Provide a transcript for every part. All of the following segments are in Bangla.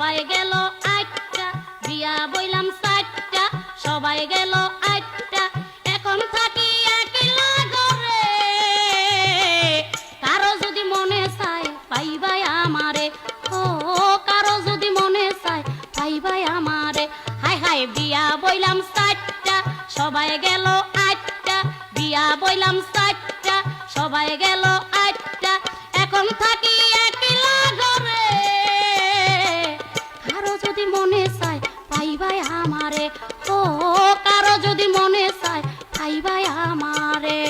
সবাই গেল আটটা, বিয়া বইলাম চারটা, সবাই গেল আটটা, এখন থাকি একলা ঘরে। কারো যদি মনে চায় পাইবাই আমারে, ও কারো যদি মনে চায় পাইবাই আমারে। হায় হায় বিয়া বইলাম চারটা, সবাই গেল আটটা, বিয়া বইলাম চারটা, সবাই গেল আটটা, এখন থাকি একলা ঘরে। কারো যদি মনে চায় পাইবাই আমারে, ও কারো যদি মনে চায় পাইবাই আমারে।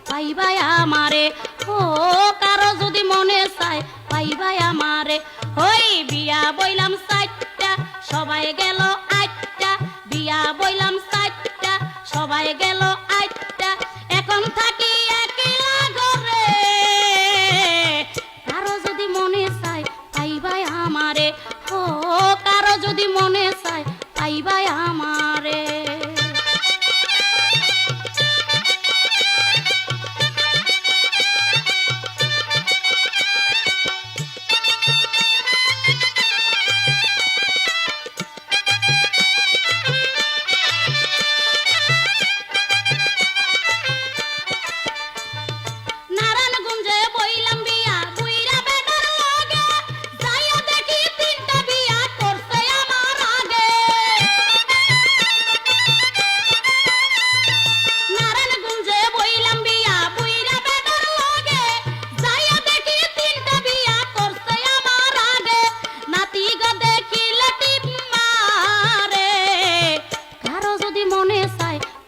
পাইবাই আমারে, ও কারো যদি মনে চায় পাইবাই আমারে। হই বিয়া বইলাম চারটা, সবাই গেল আটটা, বিয়া বইলাম চারটা, সবাই গেল আটটা, এখন থাকি একলা ঘরে। কারো যদি মনে চায় পাইবাই আমারে, ও কারো যদি মনে চায় পাইবাই আমারে।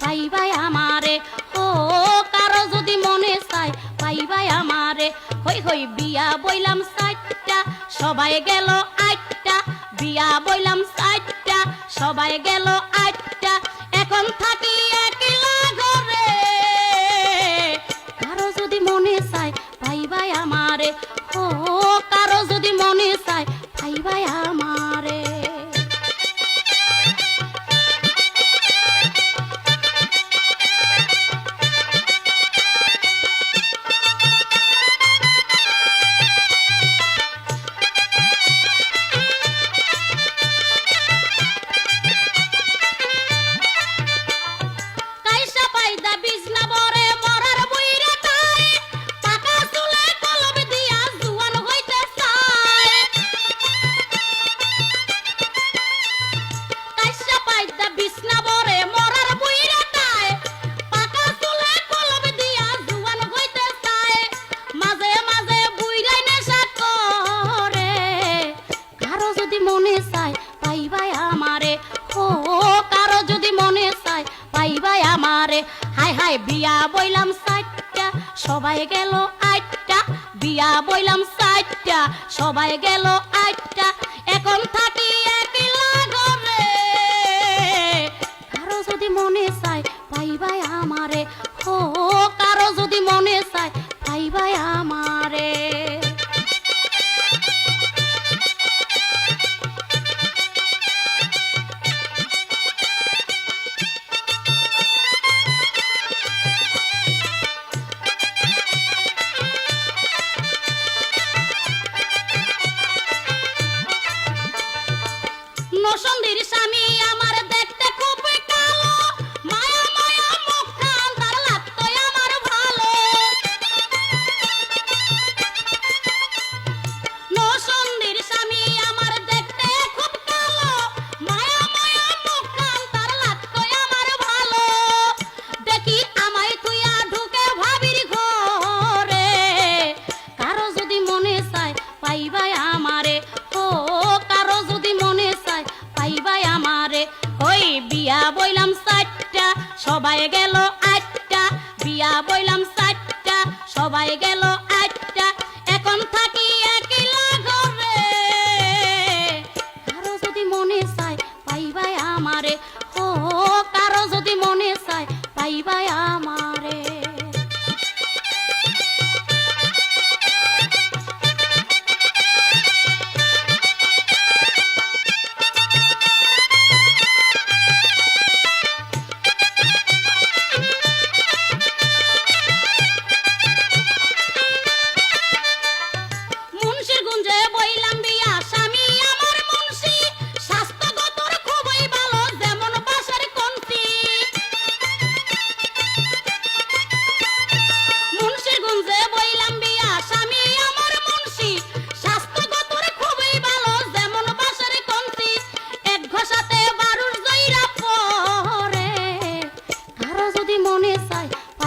পাইবাই আমারে, ও কারো যদি মনে চায় পাইবাই আমারে। হই হই বিয়া বইলাম চারটা, সবাই গেল আটটা, বিয়া বইলাম চারটা, সবাই গেল আটটা, এখন থাকি একলা ঘরে। কারো যদি মনে চায় পাইবাই আমারে, ও কারো যদি মনে চায় পাইবাই আমারে। হায় হায় বিয়া বইলাম চারটা, সবাই গেল আটটা, বিয়া বইলাম চারটা, সবাই গেল আটটা, এখন থাকি একলা ঘরে। কারো যদি মনে চায় পাইবাই আমারে, ও কারো যদি মনে চায় পাইবাই আমারে। নসন্দির স্বামী আমার দেখতে খুব কালো, মায়া মায়া মুখখান তার লাগতো আমার ভালো।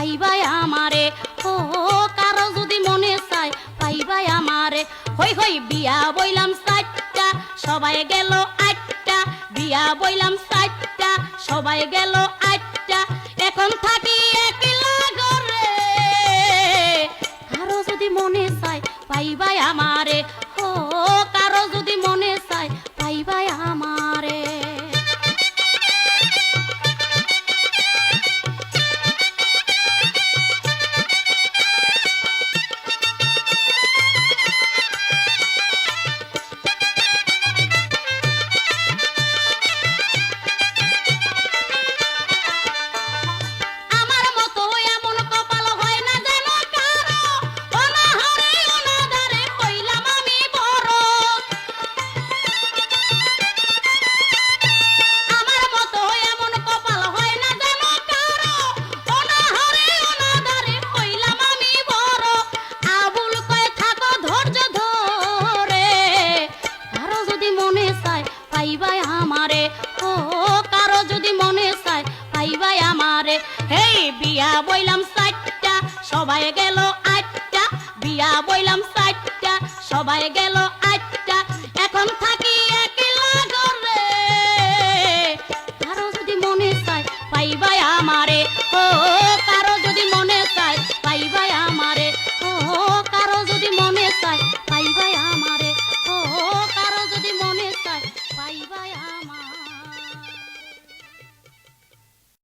পাইবাই আমারে ও কারো যদি মনে চায় পাইবাই আমারে হই হই বিয়া বইলাম সাতটা সবাই গেল আটটা বিয়া বইলাম সাতটা সবাই গেল আটটা এখন থাকি একলা ঘরে কারো যদি মনে চায় পাইবাই আমারে ও কারো যদি মনে চায় পাইবাই আমারে আমার মতো এমন কপাল হয় না যেন কারো অনাহারে অনাদারে হইলাম আমি বড় আমার মতো এমন কপাল হয় না যেন কারো অনাহারে অনাদারে হইলাম আমি বড় আবুল কয় থাকো ধৈর্য ধরে কারো যদি মনে চায় পাইবাই আমারে ও কারো যদি মনে চায় পাইবাই আমারে হেই বিয়া বইলাম সাতটা সবাই গেল আটটা বিয়া বইলাম সাতটা সবাই গেল আটটা এখন থাকি একলা ঘরে কারো যদি মনে চায় পাইবাই আমারে ও